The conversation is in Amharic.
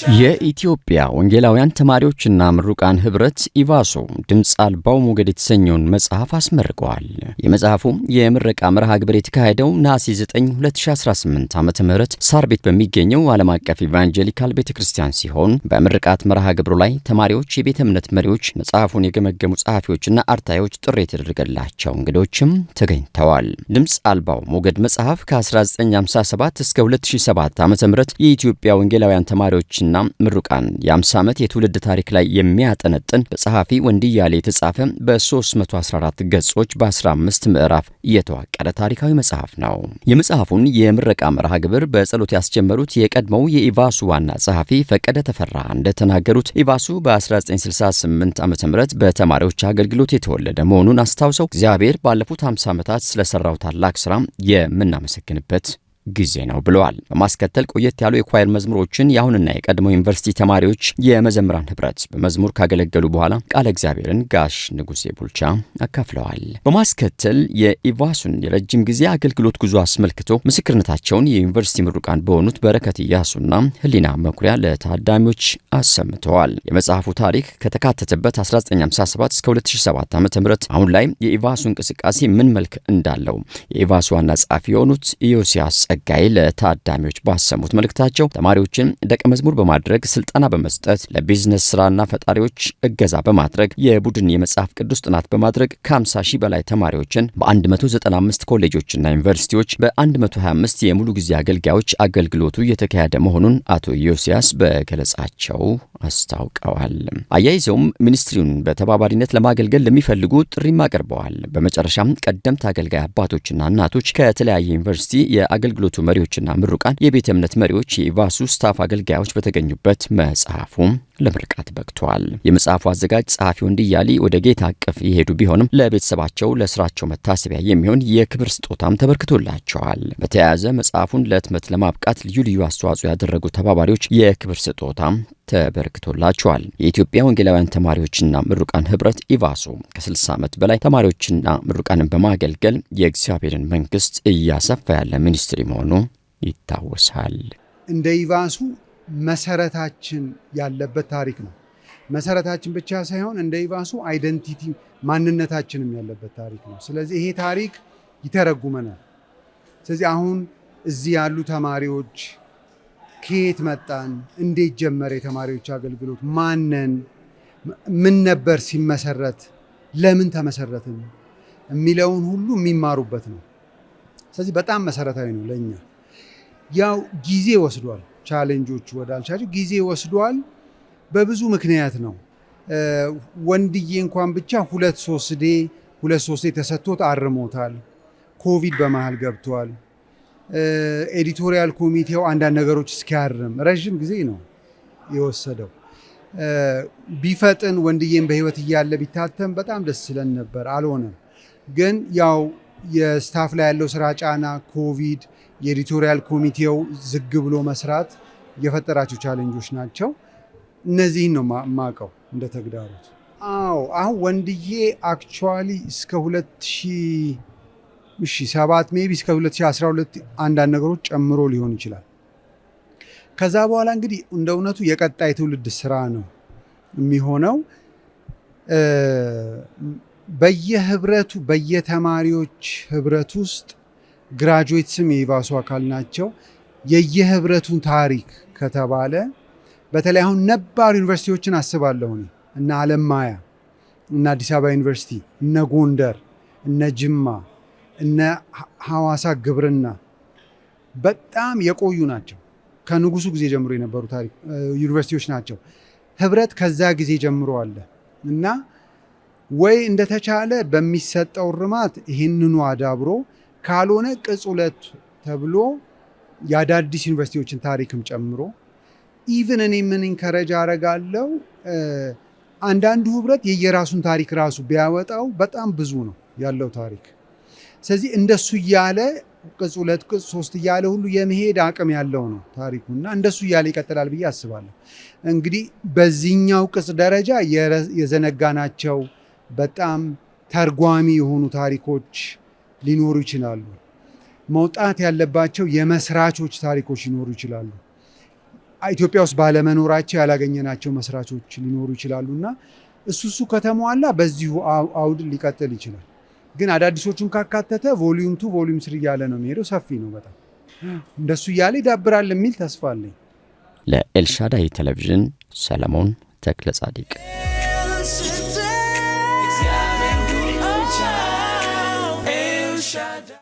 የኢትዮጵያ ወንጌላውያን ተማሪዎችና ምሩቃን ህብረት ኢቫሶ ድምጽ አልባው ሞገድ የተሰኘውን መጽሐፍ አስመርቀዋል። የመጽሐፉ የምረቃ መርሃ ግብር የተካሄደው ነሐሴ 9 2018 ዓ.ም ሳር ቤት በሚገኘው ዓለም አቀፍ ኢቫንጀሊካል ቤተክርስቲያን ሲሆን በምርቃት መርሃ ግብሩ ላይ ተማሪዎች፣ የቤተ እምነት መሪዎች፣ መጽሐፉን የገመገሙ ጸሐፊዎችና አርታዮች ጥሪ የተደረገላቸው እንግዶችም ተገኝተዋል። ድምጽ አልባው ሞገድ መጽሐፍ ከ1957 እስከ 2007 ዓ.ም የኢትዮጵያ ወንጌላውያን ተማሪዎችና ምሩቃን የ50 ዓመት የትውልድ ታሪክ ላይ የሚያጠነጥን በጸሐፊ ወንድያሌ የተጻፈ በ314 ገጾች በ15 ምዕራፍ የተዋቀረ ታሪካዊ መጽሐፍ ነው። የመጽሐፉን የምረቃ መርሃ ግብር በጸሎት ያስጀመሩት የቀድሞው የኢቫሱ ዋና ጸሐፊ ፈቀደ ተፈራ እንደተናገሩት ኢቫሱ በ1968 ዓ.ም በተማሪዎች አገልግሎት የተወለደ መሆኑን አስታውሰው እግዚአብሔር ባለፉት 50 ዓመታት ስለሰራው ታላቅ ሥራ የምናመሰግንበት ጊዜ ነው ብለዋል። በማስከተል ቆየት ያሉ የኳየር መዝሙሮችን የአሁንና የቀድሞ ዩኒቨርሲቲ ተማሪዎች የመዘምራን ህብረት በመዝሙር ካገለገሉ በኋላ ቃለ እግዚአብሔርን ጋሽ ንጉሴ ቡልቻ አካፍለዋል። በማስከተል የኢቫሱን የረጅም ጊዜ አገልግሎት ጉዞ አስመልክቶ ምስክርነታቸውን የዩኒቨርሲቲ ምሩቃን በሆኑት በረከት ኢያሱና ህሊና መኩሪያ ለታዳሚዎች አሰምተዋል። የመጽሐፉ ታሪክ ከተካተተበት 1957 እስከ 2007 ዓ.ም አሁን ላይ የኢቫሱ እንቅስቃሴ ምን መልክ እንዳለው የኢቫሱ ዋና ጸሐፊ የሆኑት ኢዮስያስ ጸጋይ ለታዳሚዎች ባሰሙት መልእክታቸው ተማሪዎችን ደቀ መዝሙር በማድረግ ስልጠና በመስጠት ለቢዝነስ ስራና ፈጣሪዎች እገዛ በማድረግ የቡድን የመጽሐፍ ቅዱስ ጥናት በማድረግ ከ50 ሺህ በላይ ተማሪዎችን በ195 ኮሌጆችና ዩኒቨርሲቲዎች በ125 የሙሉ ጊዜ አገልጋዮች አገልግሎቱ እየተካሄደ መሆኑን አቶ ኢዮስያስ በገለጻቸው አስታውቀዋል። አያይዘውም ሚኒስትሪውን በተባባሪነት ለማገልገል ለሚፈልጉ ጥሪም አቅርበዋል። በመጨረሻም ቀደምት አገልጋይ አባቶችና እናቶች ከተለያየ ዩኒቨርሲቲ የአገልግሎቱ መሪዎችና ምሩቃን፣ የቤተ እምነት መሪዎች፣ የኢቫሱ ስታፍ አገልጋዮች በተገኙበት መጽሐፉ ለምርቃት በቅቷል። የመጽሐፉ አዘጋጅ ጸሐፊ ወንድያሌ ወደ ጌታ አቀፍ የሄዱ ቢሆንም ለቤተሰባቸው ለስራቸው መታሰቢያ የሚሆን የክብር ስጦታም ተበርክቶላቸዋል። በተያያዘ መጽሐፉን ለህትመት ለማብቃት ልዩ ልዩ አስተዋጽኦ ያደረጉ ተባባሪዎች የክብር ስጦታም ተበርክቶላቸዋል። የኢትዮጵያ ወንጌላውያን ተማሪዎችና ምሩቃን ህብረት ኢቫሶ ከ60 ዓመት በላይ ተማሪዎችና ምሩቃንን በማገልገል የእግዚአብሔርን መንግስት እያሰፋ ያለ ሚኒስትሪ መሆኑ ይታወሳል። እንደ ኢቫሱ መሰረታችን ያለበት ታሪክ ነው። መሰረታችን ብቻ ሳይሆን እንደ ኢቫሱ አይደንቲቲ ማንነታችንም ያለበት ታሪክ ነው። ስለዚህ ይሄ ታሪክ ይተረጉመናል። ስለዚህ አሁን እዚህ ያሉ ተማሪዎች ከየት መጣን፣ እንዴት ጀመረ የተማሪዎች አገልግሎት፣ ማነን፣ ምን ነበር ሲመሰረት፣ ለምን ተመሰረትን የሚለውን ሁሉ የሚማሩበት ነው። ስለዚህ በጣም መሰረታዊ ነው ለኛ። ያው ጊዜ ወስዷል። ቻሌንጆቹ ወዳልቻቸው ጊዜ ወስዷል። በብዙ ምክንያት ነው። ወንድዬ እንኳን ብቻ ሁለት ሶስቴ ተሰጥቶት አርሞታል። ኮቪድ በመሃል ገብቷል። ኤዲቶሪያል ኮሚቴው አንዳንድ ነገሮች እስኪያርም ረዥም ጊዜ ነው የወሰደው። ቢፈጥን ወንድዬም በህይወት እያለ ቢታተም በጣም ደስ ይለን ነበር። አልሆነም። ግን ያው የስታፍ ላይ ያለው ስራ ጫና፣ ኮቪድ፣ የኤዲቶሪያል ኮሚቴው ዝግ ብሎ መስራት የፈጠራቸው ቻሌንጆች ናቸው። እነዚህን ነው ማቀው እንደ ተግዳሮት። አሁን ወንድዬ አክቹዋሊ እስከ 2007 ሜቢ እስከ 2012 አንዳንድ ነገሮች ጨምሮ ሊሆን ይችላል። ከዛ በኋላ እንግዲህ እንደ እውነቱ የቀጣይ ትውልድ ስራ ነው የሚሆነው። በየህብረቱ በየተማሪዎች ህብረት ውስጥ ግራጁዌትስም የኢቫሱ አካል ናቸው። የየህብረቱን ታሪክ ከተባለ በተለይ አሁን ነባር ዩኒቨርሲቲዎችን አስባለሁ እና አለማያ፣ እነ አዲስ አበባ ዩኒቨርሲቲ፣ እነ ጎንደር፣ እነ ጅማ፣ እነ ሐዋሳ ግብርና በጣም የቆዩ ናቸው። ከንጉሱ ጊዜ ጀምሮ የነበሩ ታሪክ ዩኒቨርሲቲዎች ናቸው። ህብረት ከዛ ጊዜ ጀምሮ አለ እና ወይ እንደተቻለ በሚሰጠው ርማት ይህንኑ አዳብሮ ካልሆነ ቅጽ 2 ተብሎ የአዳዲስ ዩኒቨርሲቲዎችን ታሪክም ጨምሮ ኢቭን እኔ ምን ኢንከረጅ አረጋለሁ፣ አንዳንዱ ህብረት የየራሱን ታሪክ ራሱ ቢያወጣው በጣም ብዙ ነው ያለው ታሪክ። ስለዚህ እንደሱ እያለ ቅጽ 2 ቅጽ 3 እያለ ሁሉ የመሄድ አቅም ያለው ነው ታሪኩና እንደሱ እያለ ይቀጥላል ብዬ አስባለሁ። እንግዲህ በዚህኛው ቅጽ ደረጃ የዘነጋናቸው በጣም ተርጓሚ የሆኑ ታሪኮች ሊኖሩ ይችላሉ። መውጣት ያለባቸው የመስራቾች ታሪኮች ሊኖሩ ይችላሉ። ኢትዮጵያ ውስጥ ባለመኖራቸው ያላገኘናቸው መስራቾች ሊኖሩ ይችላሉና እሱ ከተሟላ በዚሁ አውድ ሊቀጥል ይችላል። ግን አዳዲሶቹን ካካተተ ቮሊዩም 2 ቮሊዩም 3 እያለ ነው የሚሄደው። ሰፊ ነው በጣም እንደሱ እያለ ይዳብራል የሚል ተስፋ አለኝ። ለኤልሻዳይ ቴሌቪዥን ሰለሞን ተክለ ጻዲቅ